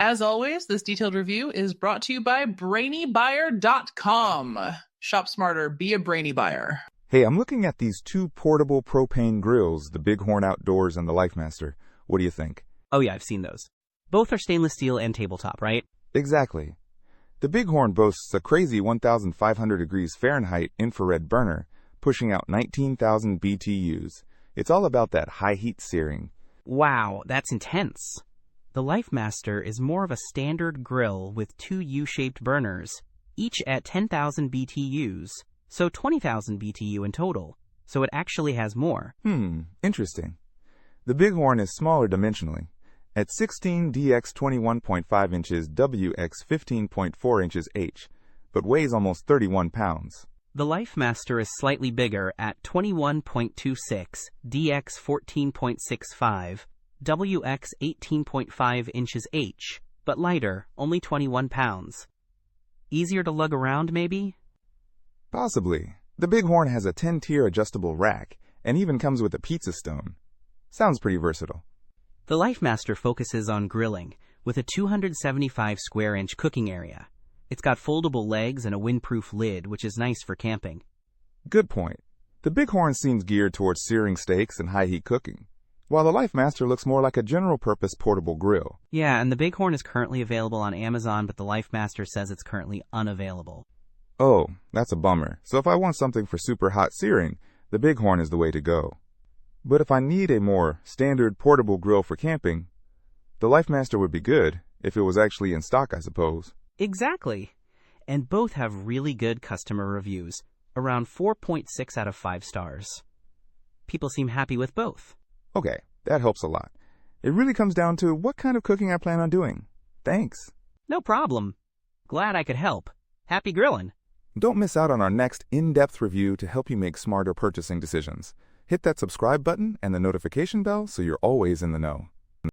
As always, this detailed review is brought to you by BrainyBuyer.com. Shop smarter, be a brainy buyer. Hey, I'm looking at these two portable propane grills, the Bighorn Outdoors and the Lifemaster. What do you think? Oh yeah, I've seen those. Both are stainless steel and tabletop, right? Exactly. The Bighorn boasts a crazy 1,500 degrees Fahrenheit infrared burner, pushing out 19,000 BTUs. It's all about that high heat searing. Wow, that's intense. The Lifemaster is more of a standard grill with two U-shaped burners, each at 10,000 BTUs, so 20,000 BTU in total, so it actually has more. Interesting. The Bighorn is smaller dimensionally, at 16 DX 21.5 inches WX 15.4 inches H, but weighs almost 31 pounds. The Lifemaster is slightly bigger at 21.26 DX 14.65 WX 18.5 inches H, but lighter, only 21 pounds. Easier to lug around, maybe? Possibly. The Bighorn has a 10-tier adjustable rack, and even comes with a pizza stone. Sounds pretty versatile. The Lifemaster focuses on grilling, with a 275 square inch cooking area. It's got foldable legs and a windproof lid, which is nice for camping. Good point. The Bighorn seems geared towards searing steaks and high-heat cooking, while the Lifemaster looks more like a general-purpose portable grill. Yeah, and the Bighorn is currently available on Amazon, but the Lifemaster says it's currently unavailable. Oh, that's a bummer. So if I want something for super hot searing, the Bighorn is the way to go. But if I need a more standard portable grill for camping, the Lifemaster would be good, if it was actually in stock, I suppose. Exactly. And both have really good customer reviews, around 4.6 out of 5 stars. People seem happy with both. Okay, that helps a lot. It really comes down to what kind of cooking I plan on doing. Thanks. No problem. Glad I could help. Happy grilling. Don't miss out on our next in-depth review to help you make smarter purchasing decisions. Hit that subscribe button and the notification bell so you're always in the know.